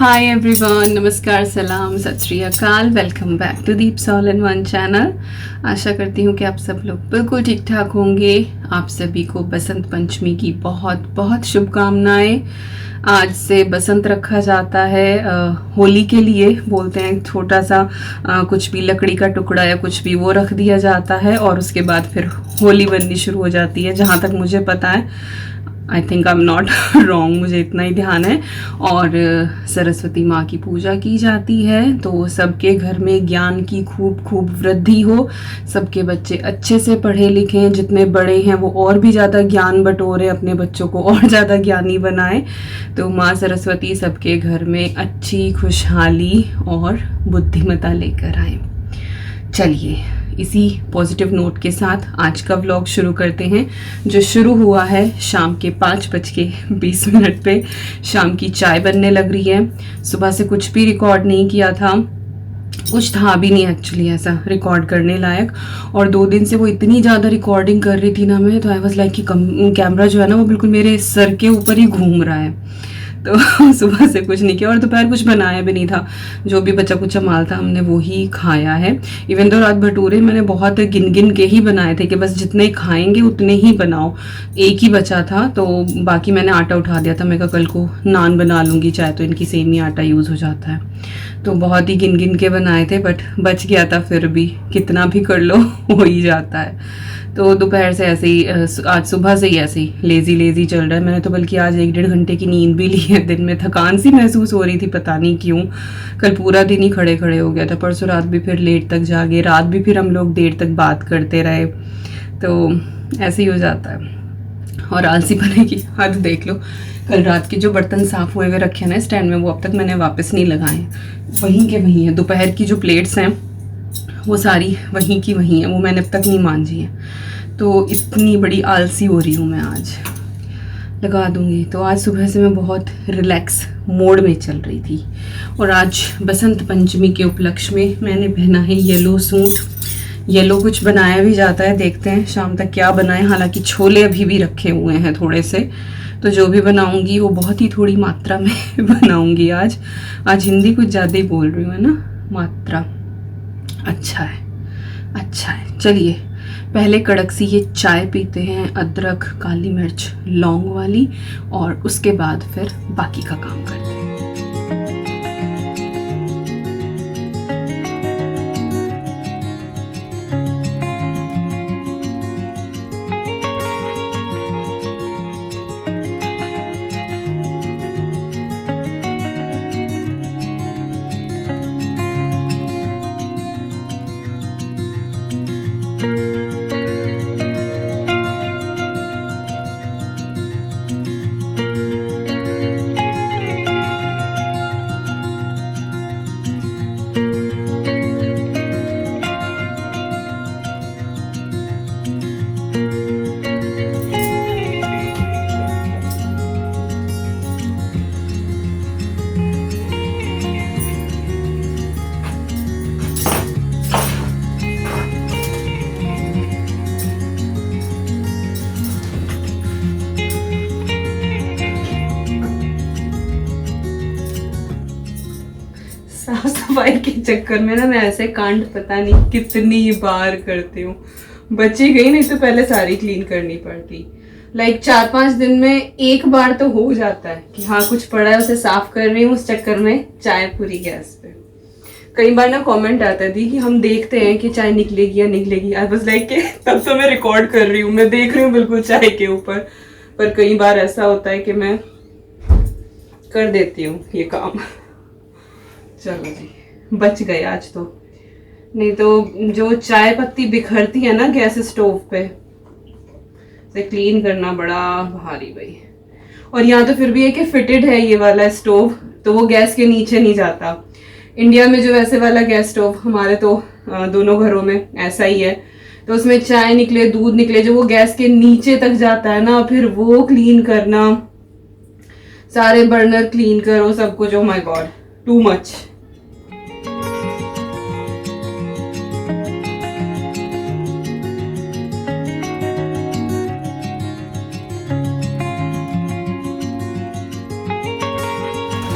Hi everyone, नमस्कार, सलाम, Sat Sri Akal. Welcome back to Deeps all in one channel. आशा करती हूँ कि आप सब लोग बिल्कुल ठीक ठाक होंगे। आप सभी को बसंत पंचमी की बहुत बहुत शुभकामनाएं। आज से बसंत रखा जाता है होली के लिए। बोलते हैं छोटा सा कुछ भी लकड़ी का टुकड़ा या कुछ भी वो रख दिया जाता है और उसके बाद फिर होली बननी शुरू हो जाती है, जहाँ तक मुझे पता है। I think I am not wrong, मुझे इतना ही ध्यान है। और सरस्वती माँ की पूजा की जाती है, तो सबके घर में ज्ञान की खूब खूब वृद्धि हो, सबके बच्चे अच्छे से पढ़े लिखें, जितने बड़े हैं वो और भी ज़्यादा ज्ञान बटोरे, अपने बच्चों को और ज़्यादा ज्ञानी बनाए। तो माँ सरस्वती सबके घर में अच्छी खुशहाली और बुद्धिमत्ता लेकर आए। चलिए, इसी पॉजिटिव नोट के साथ आज का व्लॉग शुरू करते हैं, जो शुरू हुआ है शाम के 5:20 पे। शाम की चाय बनने लग रही है। सुबह से कुछ भी रिकॉर्ड नहीं किया था, कुछ था भी नहीं एक्चुअली ऐसा रिकॉर्ड करने लायक। और 2 दिन से वो इतनी ज़्यादा रिकॉर्डिंग कर रही थी ना मैं, तो आई वाज लाइक कि कैमरा जो है ना वो बिल्कुल मेरे सर के ऊपर ही घूम रहा है। तो सुबह से कुछ नहीं किया और दोपहर कुछ बनाया भी नहीं था। जो भी बचा कुचा माल था हमने वो ही खाया है। इवन तो रात भटूरे मैंने बहुत गिन गिन के ही बनाए थे कि बस जितने खाएंगे उतने ही बनाओ। एक ही बचा था तो बाकी मैंने आटा उठा दिया था। मैं कहा कल को नान बना लूँगी, चाहे तो इनकी सेम ही आटा यूज़ हो जाता है। तो बहुत ही गिन गिन के बनाए थे, बट बच गया था। फिर भी कितना भी कर लो हो ही जाता है। तो दोपहर से ऐसे ही, आज सुबह से ही ऐसे ही लेज़ी चल रहा है। मैंने तो बल्कि आज 1-1.5 घंटे की नींद भी ली है। दिन में थकान सी महसूस हो रही थी, पता नहीं क्यों। कल पूरा दिन ही खड़े खड़े हो गया था। परसों रात भी फिर लेट तक जागे, रात भी फिर हम लोग देर तक बात करते रहे। तो ऐसे ही हो जाता है। और आलसी बने की हद देख लो। कल रात के जो बर्तन साफ़ हुए हुए रखे हैं ना स्टैंड में, वो अब तक मैंने वापस नहीं लगाए। वहीं के वहीं हैं। दोपहर की जो प्लेट्स हैं वो सारी वहीं की वहीं हैं, वो मैंने अब तक नहीं मांजी हैं। तो इतनी बड़ी आलसी हो रही हूँ मैं। आज लगा दूँगी। तो आज सुबह से मैं बहुत रिलैक्स मोड में चल रही थी। और आज बसंत पंचमी के उपलक्ष्य में मैंने पहना है येलो सूट। येलो कुछ बनाया भी जाता है, देखते हैं शाम तक क्या बनाए। हालांकि छोले अभी भी रखे हुए हैं थोड़े से, तो जो भी बनाऊंगी वो बहुत ही थोड़ी मात्रा में बनाऊंगी। आज हिंदी कुछ ज़्यादा ही बोल रही हूँ, है ना। मात्रा अच्छा है, अच्छा है। चलिए, पहले कड़क सी ये चाय पीते हैं, अदरक, काली मिर्च, लौंग वाली, और उसके बाद फिर बाकी का काम करते हैं। साफ सफाई के चक्कर में ना मैं ऐसे कांड पता नहीं कितनी बार करती हूँ। बची गई, नहीं तो पहले सारी क्लीन करनी पड़ती। लाइक 4-5 दिन में एक बार तो हो जाता है कि हाँ कुछ पड़ा है उसे साफ कर रही हूँ, उस चक्कर में चाय पूरी गैस पे। कई बार ना कमेंट आता थी कि हम देखते हैं कि चाय निकलेगी या निकलेगी। आई वाज लाइक कि तब तो मैं रिकॉर्ड कर रही हूँ, मैं देख रही हूँ बिल्कुल चाय के ऊपर। पर कई बार ऐसा होता है कि मैं कर देती हूँ ये काम। चलो जी, बच गए आज तो। नहीं तो जो चाय पत्ती बिखरती है ना गैस स्टोव पे, से क्लीन करना बड़ा भारी भाई। और यहाँ तो फिर भी है कि फिटेड है ये वाला स्टोव, तो वो गैस के नीचे नहीं जाता। इंडिया में जो वैसे वाला गैस स्टोव, हमारे तो दोनों घरों में ऐसा ही है, तो उसमें चाय निकले, दूध निकले, जो वो गैस के नीचे तक जाता है ना, फिर वो क्लीन करना, सारे बर्नर क्लीन करो, सब कुछ। Oh my God, too much.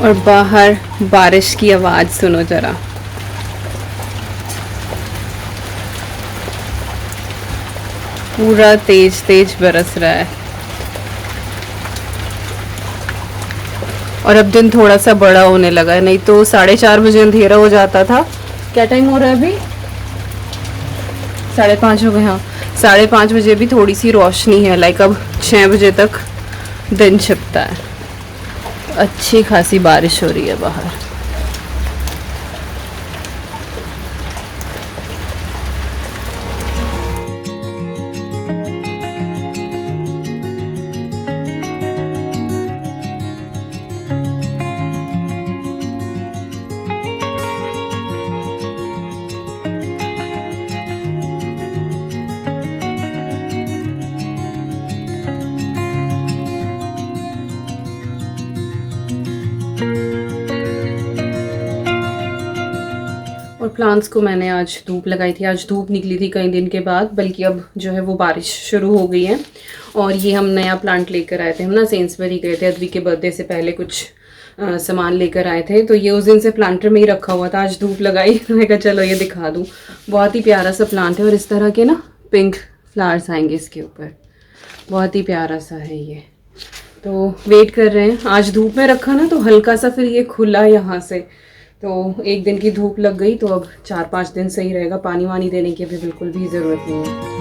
और बाहर बारिश की आवाज़ सुनो ज़रा। पूरा तेज तेज बरस रहा है। और अब दिन थोड़ा सा बड़ा होने लगा है, नहीं तो 4:30 बजे अंधेरा हो जाता था। क्या टाइम हो रहा है अभी? 5:30 हो गए। हाँ, 5:30 बजे भी थोड़ी सी रोशनी है। लाइक अब 6 बजे तक दिन छिपता है। अच्छी खासी बारिश हो रही है बाहर। और प्लांट्स को मैंने आज धूप लगाई थी। आज धूप निकली थी कई दिन के बाद, बल्कि अब जो है वो बारिश शुरू हो गई है। और ये हम नया प्लांट लेकर आए थे। हम ना सेंसबरी गए थे, अद्वी के बर्थडे से पहले कुछ सामान लेकर आए थे, तो ये उस दिन से प्लांटर में ही रखा हुआ था। आज धूप लगाई तो मैं कहा चलो ये दिखा दूँ। बहुत ही प्यारा सा प्लांट है और इस तरह के ना पिंक फ्लावर्स आएंगे इसके ऊपर। बहुत ही प्यारा सा है ये। तो वेट कर रहे हैं। आज धूप में रखा ना तो हल्का सा फिर ये खुला यहाँ से, तो एक दिन की धूप लग गई, तो अब 4-5 दिन सही रहेगा। पानी वानी देने की भी बिल्कुल भी ज़रूरत नहीं है।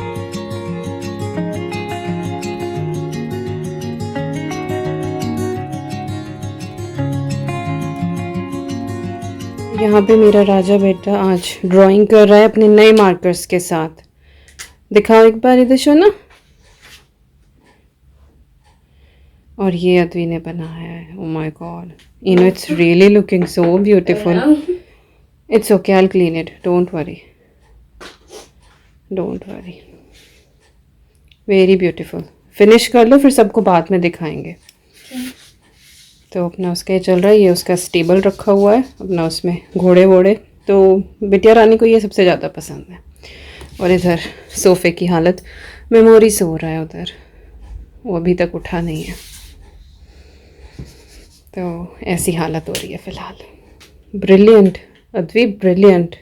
यहाँ पे मेरा राजा बेटा आज ड्राइंग कर रहा है अपने नए मार्कर्स के साथ। दिखाओ एक बार इधर शो ना। और ये अद्वी ने बनाया है। Oh my God, you know it's really looking so beautiful. It's okay, I'll clean it, don't worry, don't worry. Very beautiful. Finish कर लो, फिर सबको बाद में दिखाएंगे। तो अपना उसका ये चल रहा है। ये उसका स्टेबल रखा हुआ है अपना, उसमें घोड़े वोड़े। तो बिटिया रानी को ये सबसे ज़्यादा पसंद है। और इधर सोफ़े की हालत, मेमोरी सो रहा है उधर, वो अभी तक उठा नहीं है। तो ऐसी हालत हो रही है फ़िलहाल। Brilliant Advi, brilliant.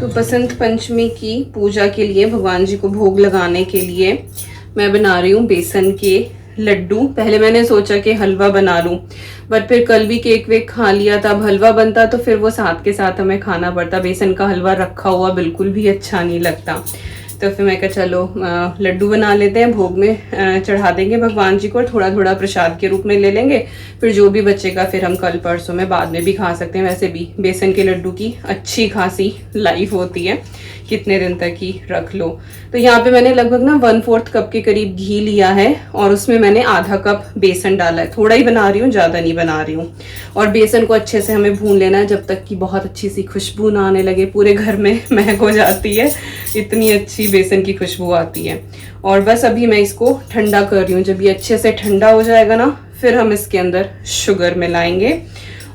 तो बसंत पंचमी की पूजा के लिए, भगवान जी को भोग लगाने के लिए मैं बना रही हूँ बेसन के लड्डू। पहले मैंने सोचा कि हलवा बना लूँ, बट फिर कल भी केक वेक खा लिया था। अब हलवा बनता तो फिर वो साथ के साथ हमें खाना पड़ता। बेसन का हलवा रखा हुआ बिल्कुल भी अच्छा नहीं लगता। तो फिर मैं कहा चलो लड्डू बना लेते हैं, भोग में चढ़ा देंगे भगवान जी को, और थोड़ा थोड़ा प्रसाद के रूप में ले लेंगे। फिर जो भी बचेगा फिर हम कल परसों में बाद में भी खा सकते हैं। वैसे भी बेसन के लड्डू की अच्छी खासी लाइफ होती है, कितने दिन तक ही रख लो। तो यहाँ पे मैंने लगभग ना 1/4 कप के करीब घी लिया है, और उसमें मैंने आधा कप बेसन डाला है। थोड़ा ही बना रही हूँ, ज़्यादा नहीं बना रही हूँ। और बेसन को अच्छे से हमें भून लेना है जब तक कि बहुत अच्छी सी खुशबू ना आने लगे। पूरे घर में महक हो जाती है, इतनी अच्छी बेसन की खुशबू आती है। और बस अभी मैं इसको ठंडा कर रही हूँ। जब ये अच्छे से ठंडा हो जाएगा ना, फिर हम इसके अंदर शुगर मिलाएंगे।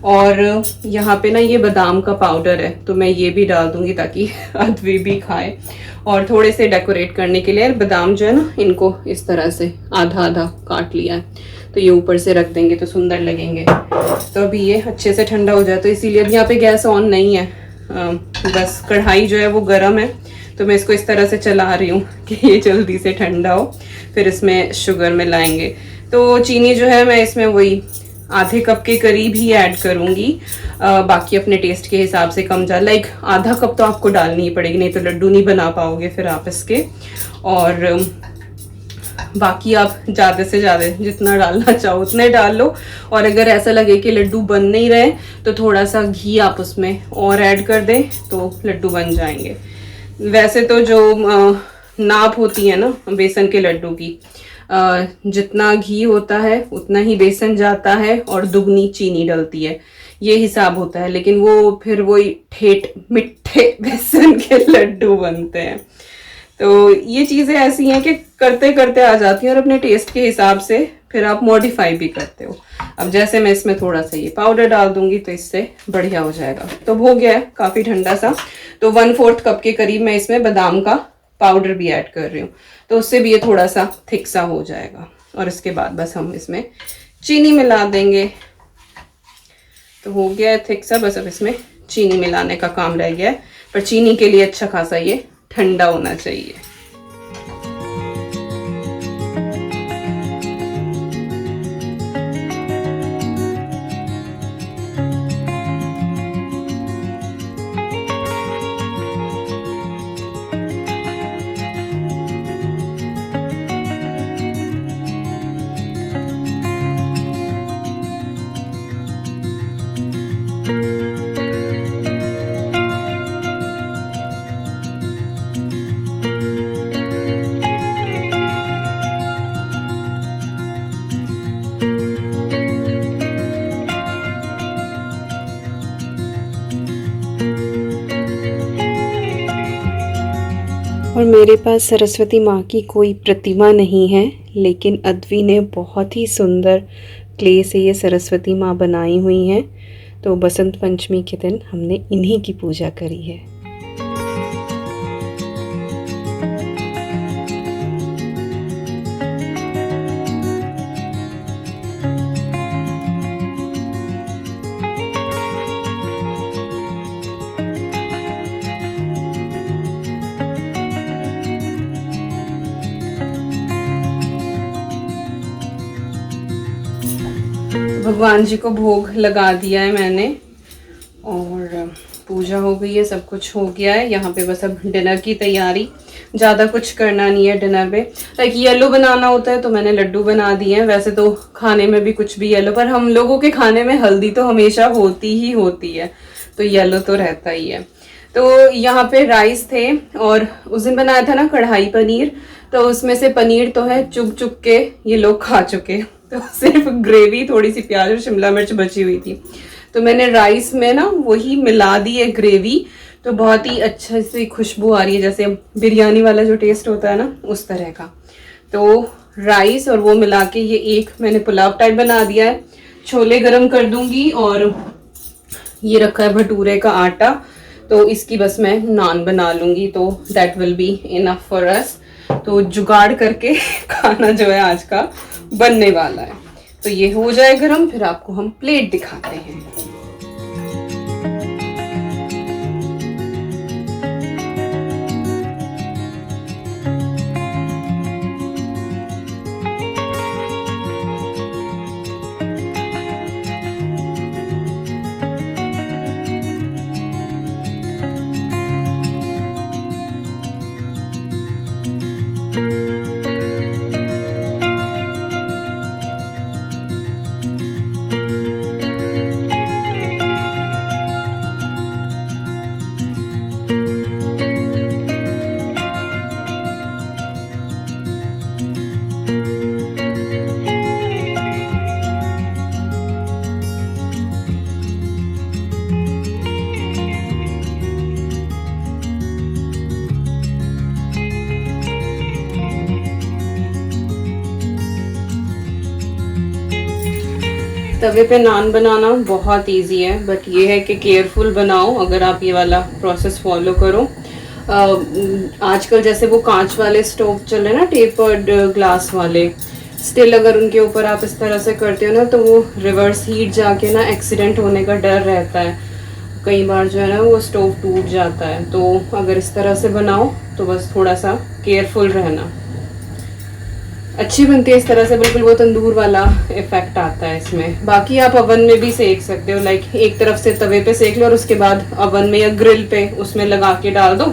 और यहाँ पे ना ये बादाम का पाउडर है, तो मैं ये भी डाल दूंगी ताकि अद्वी भी खाए। और थोड़े से डेकोरेट करने के लिए बादाम जो है ना, इनको इस तरह से आधा आधा काट लिया है, तो ये ऊपर से रख देंगे तो सुंदर लगेंगे। तो अभी ये अच्छे से ठंडा हो जाए, तो इसीलिए अभी यहाँ पे गैस ऑन नहीं है। बस कढ़ाई जो है वो गर्म है, तो मैं इसको इस तरह से चला रही हूँ कि ये जल्दी से ठंडा हो। फिर इसमें शुगर मिलाएंगे। तो चीनी जो है मैं इसमें वही आधे कप के करीब ही ऐड करूँगी। बाकी अपने टेस्ट के हिसाब से कम ज़्यादा, लाइक आधा कप तो आपको डालनी ही पड़ेगी, नहीं तो लड्डू नहीं बना पाओगे फिर आप इसके। और बाकी आप ज़्यादा से ज़्यादा जितना डालना चाहो उतने डाल लो। और अगर ऐसा लगे कि लड्डू बन नहीं रहे तो थोड़ा सा घी आप उसमें और ऐड कर दें तो लड्डू बन जाएंगे। वैसे तो जो नाप होती है ना बेसन के लड्डू की, जितना घी होता है उतना ही बेसन जाता है और दुगनी चीनी डलती है, ये हिसाब होता है। लेकिन वो फिर वही ठेठ मिठे बेसन के लड्डू बनते हैं। तो ये चीज़ें ऐसी हैं कि करते करते आ जाती हैं और अपने टेस्ट के हिसाब से फिर आप मॉडिफाई भी करते हो। अब जैसे मैं इसमें थोड़ा सा ये पाउडर डाल दूंगी तो इससे बढ़िया हो जाएगा। तो हो गया है काफ़ी ठंडा सा, तो 1/4 कप के करीब मैं इसमें बादाम का पाउडर भी ऐड कर रही हूँ, तो उससे भी ये थोड़ा सा थिक सा हो जाएगा। और इसके बाद बस हम इसमें चीनी मिला देंगे। तो हो गया है थिक सा, बस अब इसमें चीनी मिलाने का काम रह गया है। पर चीनी के लिए अच्छा खासा ये ठंडा होना चाहिए। और मेरे पास सरस्वती माँ की कोई प्रतिमा नहीं है, लेकिन अद्वी ने बहुत ही सुंदर क्ले से ये सरस्वती माँ बनाई हुई हैं। तो बसंत पंचमी के दिन हमने इन्हीं की पूजा करी है। भगवान जी को भोग लगा दिया है मैंने और पूजा हो गई है, सब कुछ हो गया है। यहाँ पे बस अब डिनर की तैयारी, ज़्यादा कुछ करना नहीं है डिनर में। लाइक येलो बनाना होता है तो मैंने लड्डू बना दिए हैं। वैसे तो खाने में भी कुछ भी येलो, पर हम लोगों के खाने में हल्दी तो हमेशा होती ही होती है, तो येलो तो रहता ही है। तो यहाँ पे राइस थे और उस दिन बनाया था ना कढ़ाई पनीर, तो उसमें से पनीर तो है चुग चुग के ये लोग खा चुके, तो सिर्फ ग्रेवी, थोड़ी सी प्याज और शिमला मिर्च बची हुई थी, तो मैंने राइस में ना वही मिला दी है ग्रेवी। तो बहुत ही अच्छा सी खुशबू आ रही है, जैसे बिरयानी वाला जो टेस्ट होता है ना उस तरह का। तो राइस और वो मिला के ये एक मैंने पुलाव टाइप बना दिया है। छोले गरम कर दूंगी और ये रखा है भटूरे का आटा, तो इसकी बस मैं नान बना लूंगी, तो that will be enough for us. तो जुगाड़ करके खाना जो है आज का बनने वाला है। तो ये हो जाए गरम, फिर आपको हम प्लेट दिखाते हैं। तवे पे नान बनाना बहुत इजी है, बट ये है कि केयरफुल बनाओ अगर आप ये वाला प्रोसेस फॉलो करो। आजकल जैसे वो कांच वाले स्टोव चल रहे हैं ना, टेपर्ड ग्लास वाले, स्टिल अगर उनके ऊपर आप इस तरह से करते हो ना तो वो रिवर्स हीट जाके ना एक्सीडेंट होने का डर रहता है। कई बार जो है ना वो स्टोव टूट जाता है। तो अगर इस तरह से बनाओ तो बस थोड़ा सा केयरफुल रहना, अच्छी बनती है इस तरह से। बिल्कुल वो तंदूर वाला इफेक्ट आता है इसमें। बाकी आप अवन में भी सेक सकते हो, लाइक एक तरफ से तवे पे सेक लो और उसके बाद अवन में या ग्रिल पे उसमें लगा के डाल दो,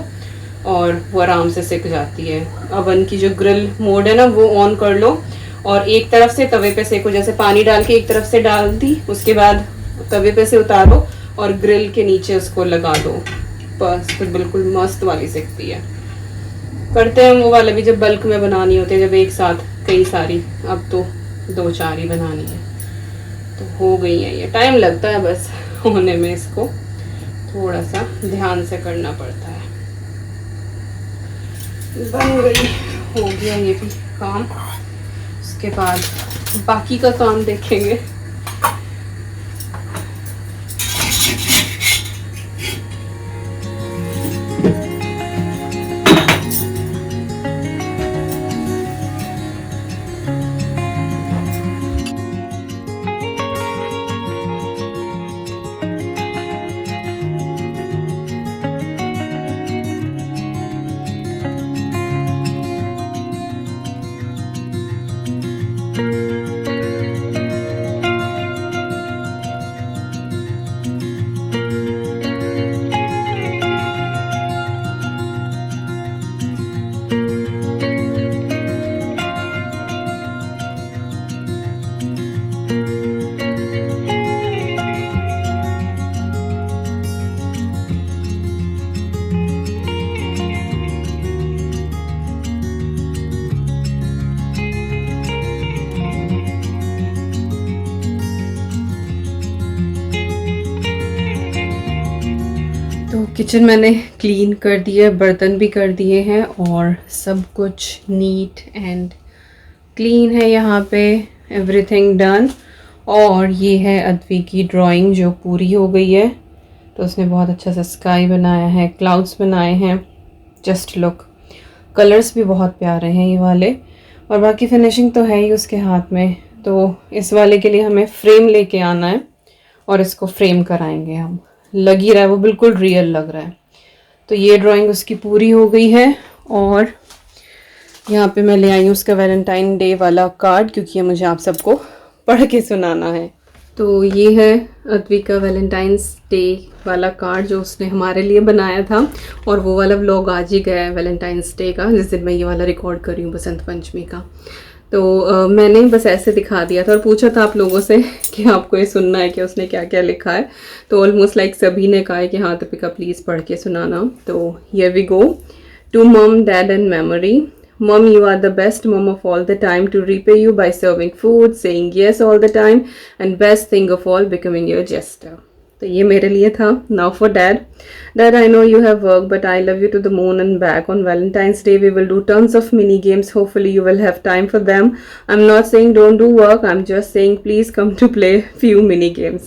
और वो आराम से सिक जाती है। अवन की जो ग्रिल मोड है ना वो ऑन कर लो और एक तरफ से तवे पे सेको, जैसे पानी डाल के एक तरफ से डाल दी, उसके बाद तवे पे से उतारो और ग्रिल के नीचे उसको लगा दो, बस तो बिल्कुल मस्त वाली सिकती है। करते हैं वो वाले भी जब बल्क में बनानी होती है, जब एक साथ कई सारी, अब तो 2-4 ही बनानी है तो हो गई है। ये टाइम लगता है बस होने में, इसको थोड़ा सा ध्यान से करना पड़ता है। बन गई, हो गया ये भी काम। उसके बाद बाकी का काम देखेंगे। तो किचन मैंने क्लीन कर दिया, बर्तन भी कर दिए हैं और सब कुछ नीट एंड क्लीन है यहाँ पे, एवरीथिंग डन। और ये है अद्वी की ड्राइंग जो पूरी हो गई है। तो उसने बहुत अच्छा सा स्काई बनाया है, क्लाउड्स बनाए हैं, जस्ट लुक। कलर्स भी बहुत प्यारे हैं ये वाले, और बाकी फिनिशिंग तो है ही उसके हाथ में। तो इस वाले के लिए हमें फ्रेम लेके आना है और इसको फ्रेम कराएंगे हम। लग ही रहा है, वो बिल्कुल रियल लग रहा है। तो ये ड्राइंग उसकी पूरी हो गई है। और यहाँ पे मैं ले आई हूँ उसका वैलेंटाइन डे वाला कार्ड, क्योंकि ये मुझे आप सबको पढ़ के सुनाना है। तो ये है अद्वी का वैलेंटाइंस डे वाला कार्ड जो उसने हमारे लिए बनाया था। और वो वाला व्लॉग आज ही गया है वैलेंटाइंस डे का, जिस दिन मैं ये वाला रिकॉर्ड कर रही हूँ बसंत पंचमी का। तो मैंने बस ऐसे दिखा दिया था और पूछा था आप लोगों से कि आपको ये सुनना है कि उसने क्या क्या लिखा है। तो ऑलमोस्ट लाइक सभी ने कहा है कि हाँ दीपिका प्लीज़ पढ़ के सुनाना। तो here we go. To mom, dad and memory. Mom, you are the best mom of all the time, to repay you by serving food, saying yes all the time, and best thing of all, becoming your jester. तो ये मेरे लिए था. Now for Dad. Dad, I know you have work, but I love you to the moon and back. On Valentine's Day, we will do tons of mini games. Hopefully, you will have time for them. I'm not saying don't do work. I'm just saying please come to play few mini games.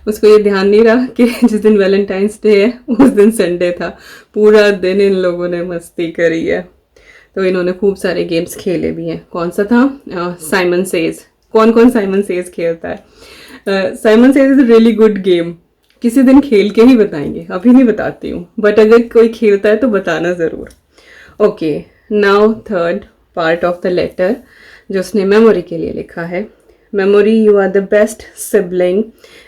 उसको ये ध्यान नहीं रहा कि जिस दिन Valentine's day है उस दिन संडे था. पूरा दिन इन लोगों ने मस्ती करी है. तो इन्होंने खूब सारे गेम्स खेले भी हैं. कौन सा था? Simon says. कौन कौन साइमन सेज खेलता है? Simon says is a really good game. किसी दिन खेल के ही बताएंगे, अभी नहीं बताती हूँ, बट अगर कोई खेलता है तो बताना ज़रूर. Okay, now third part of the letter जो उसने मेमोरी के लिए लिखा है. Memory, you are the best sibling,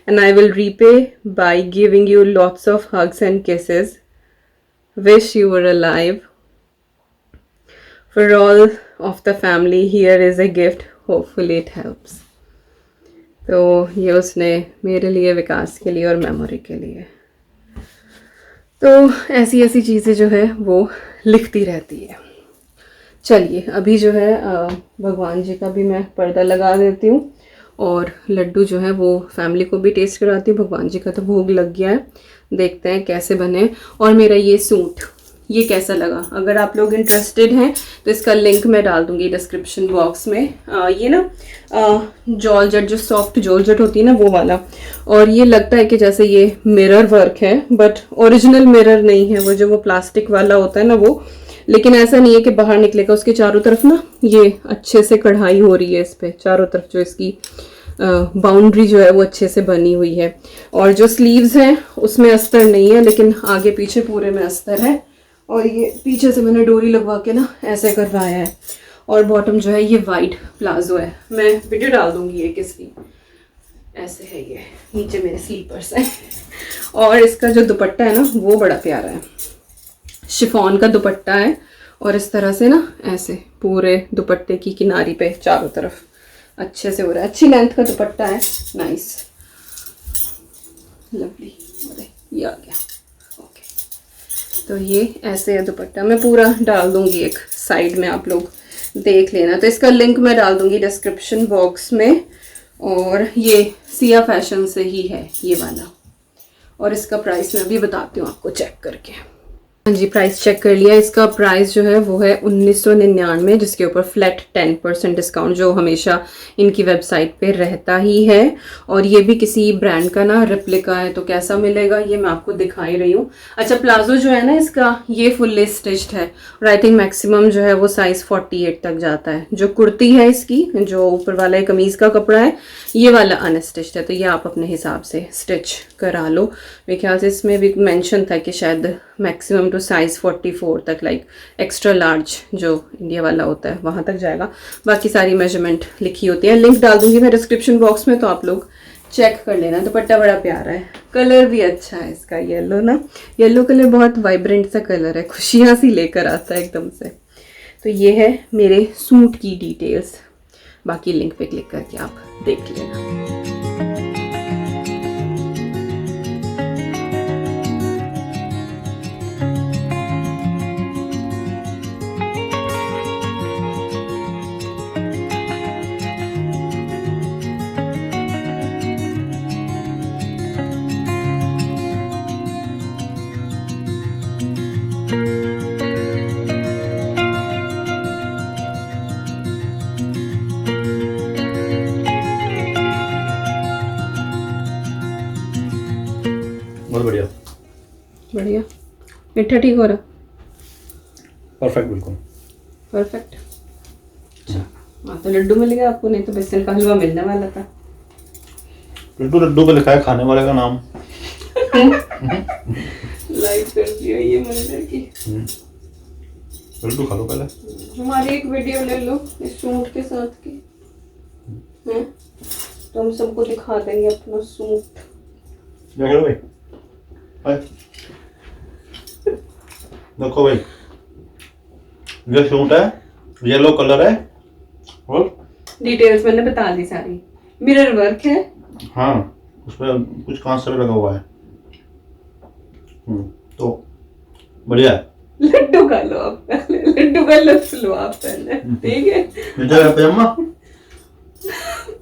and I will repay by giving you lots of hugs and kisses. Wish you were alive. For all of the family, here is a gift. Hopefully it helps. तो ये उसने मेरे लिए, विकास के लिए और memory के लिए. तो ऐसी ऐसी चीज़ें जो है वो लिखती रहती है. चलिए अभी जो है भगवान जी का भी मैं पर्दा लगा देती हूँ और लड्डू जो है वो फैमिली को भी टेस्ट कराती हूँ. भगवान जी का तो भोग लग गया है, देखते हैं कैसे बने. और मेरा ये सूट, ये कैसा लगा? अगर आप लोग इंटरेस्टेड हैं तो इसका लिंक मैं डाल दूँगी डिस्क्रिप्शन बॉक्स में. ये ना जॉर्जेट, जो सॉफ्ट जॉर्जेट होती है ना वो वाला. और ये लगता है कि जैसे ये मिरर वर्क है, बट ओरिजिनल मिरर नहीं है, वो जो वो प्लास्टिक वाला होता है ना वो. लेकिन ऐसा नहीं है कि बाहर निकलेगा. उसके चारों तरफ ना ये अच्छे से कढ़ाई हो रही है इस पे, चारों तरफ जो इसकी बाउंड्री जो है वो अच्छे से बनी हुई है. और जो स्लीव्स हैं उसमें अस्तर नहीं है, लेकिन आगे पीछे पूरे में अस्तर है. और ये पीछे से मैंने डोरी लगवा के ना ऐसे करवाया है. और बॉटम जो है ये वाइट प्लाजो है. मैं वीडियो डाल दूंगी ये किसकी. ऐसे है ये, नीचे मेरे स्लीपर्स हैं. और इसका जो दुपट्टा है ना वो बड़ा प्यारा है. शिफॉन का दुपट्टा है और इस तरह से ना ऐसे पूरे दुपट्टे की किनारी पे चारों तरफ अच्छे से हो रहा है। अच्छी लेंथ का दुपट्टा है, नाइस लवली। ये आ गया, ओके। तो ये ऐसे है दुपट्टा। मैं पूरा डाल दूंगी एक साइड में, आप लोग देख लेना। तो इसका लिंक मैं डाल दूंगी डिस्क्रिप्शन बॉक्स में। और ये सिया फैशन से ही है ये वाला, और इसका प्राइस मैं अभी बताती हूँ आपको चेक करके। हाँ जी, प्राइस चेक कर लिया। इसका प्राइस जो है वो है 1999, जिसके ऊपर फ्लैट 10% डिस्काउंट जो हमेशा इनकी वेबसाइट पे रहता ही है। और ये भी किसी ब्रांड का ना रेप्लिका है, तो कैसा मिलेगा ये मैं आपको दिखा ही रही हूँ। अच्छा, प्लाजो जो है ना इसका, ये फुल्ली स्टिच्ड है और आई थिंक मैक्सिमम जो है वो साइज 48 तक जाता है। जो कुर्ती है इसकी, जो ऊपर वाला कमीज का कपड़ा है, ये वाला अनस्टिच्ड है, तो ये आप अपने हिसाब से स्टिच करा लो। मेरे ख्याल से इसमें भी मेंशन था कि शायद मैक्सिमम टू साइज 44 तक, लाइक एक्स्ट्रा लार्ज जो इंडिया वाला होता है वहाँ तक जाएगा। बाकी सारी मेजरमेंट लिखी होती है, लिंक डाल दूंगी मैं डिस्क्रिप्शन बॉक्स में, तो आप लोग चेक कर लेना। दुपट्टा बड़ा प्यारा है, कलर भी अच्छा है इसका, येलो ना, येलो कलर बहुत वाइब्रेंट सा कलर है, खुशियाँ सी लेकर आता है एकदम से। तो ये है मेरे सूट की डिटेल्स, बाकी लिंक पे क्लिक करके आप देख लेना। बहुत बढ़िया, बढ़िया। मीठा ठीक हो रहा? परफेक्ट, बिल्कुल परफेक्ट। अच्छा, हाँ तो लड्डू मिल गया आपको, नहीं तो बेसन का हलवा मिलने वाला था। लड्डू पे लिखा है खाने वाले का नाम। लाइक कर दिया ये मंदिर की। लड्डू खा लो पहले। हमारी एक वीडियो ले लो इस सूट के साथ की, हैं? तो हम सबको दिखा देंगे अपना सूट। क्या करो भाई, देखो भाई, ये सूट है, येलो कलर है और डिटेल्स मैंने बता दी सारी। मिरर वर्क है, हाँ उसमें कुछ कांच लगा हुआ है। तो बढ़िया है। लड्डू खा लो आप पहले, लड्डू का लुत्फ लो आप पहले, ठीक है? मीठा pyjama,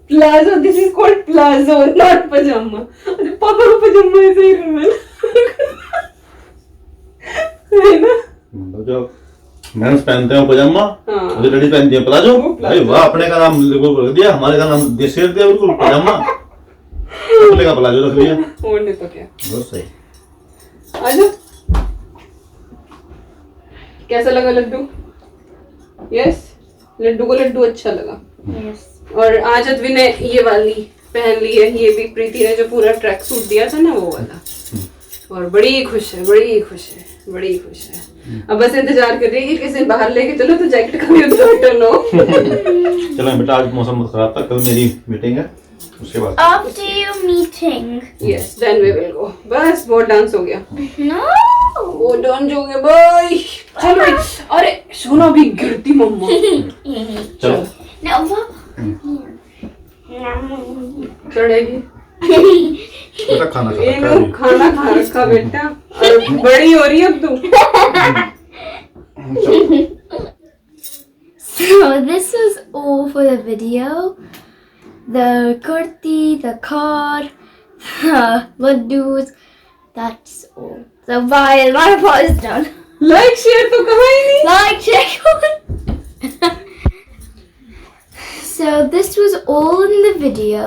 palazzo, this is called palazzo not pyjama. पापा को पजामा ऐसे ही है ना, मतलब जो मेंस पहनते हैं पजामा, हाँ। जो लेडीज पहनती है प्लाजो। भाई वाह, अपने का नाम रख दिया, हमारे का नाम देसी रख दिया बिल्कुल, पजामा। अपने का प्लाजो रख दिया, और नहीं तो क्या। बहुत सही। आजा, कैसा लगा लड्डू? यस, लड्डू को लड्डू अच्छा लगा। यस। और आज अद्वी ने ये वाली पहन ली है, ये भी प्रीति ने जो पूरा ट्रैक सूट दिया था ना वो वाला, और बड़ी खुश है, बड़ी खुश है, बड़ी खुश है। अब बस इंतजार कर रही है कि किसी बाहर लेके चलो तो जैकेट का भी उद्घाटन हो। चलो बेटा, आज मौसम बहुत खराब था, कल मेरी मीटिंग है, उसके बाद After your meeting. Yes, then we will go. बस बहुत डांस हो गया, No. वो डांस हो गया भाई। चलो, अरे सोना भी गिरती मम्मा। चलो No. चढ़ेगी बेटा, खाना ये खा लोग खाना खा रखा बेटा, और बड़ी हो रही है अब तू। So this was all for the video. The kurti, the card, the laddus. That's all. So bye. My part is done. Like share तो कहा ही नहीं। Like, check on. So this was all in the video.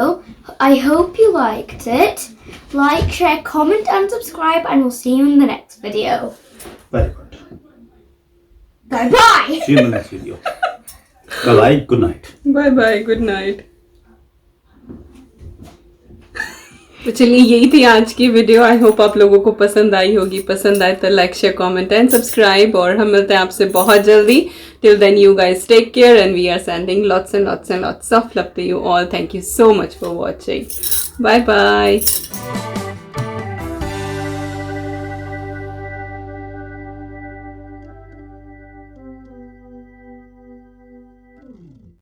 I hope you liked it. Like, share, comment and subscribe, and we'll see you in the next video. Very good, Bye bye. See you in the next video. Bye, good night. Bye bye, good night. तो चलिए, यही थी आज की video. I hope आप लोगों को पसंद आई होगी। पसंद आए तो like, share, comment and subscribe, और हम मिलते हैं आपसे बहुत जल्दी। Till then you guys take care, and we are sending lots and lots and lots of love to you all. Thank you so much for watching. Bye bye.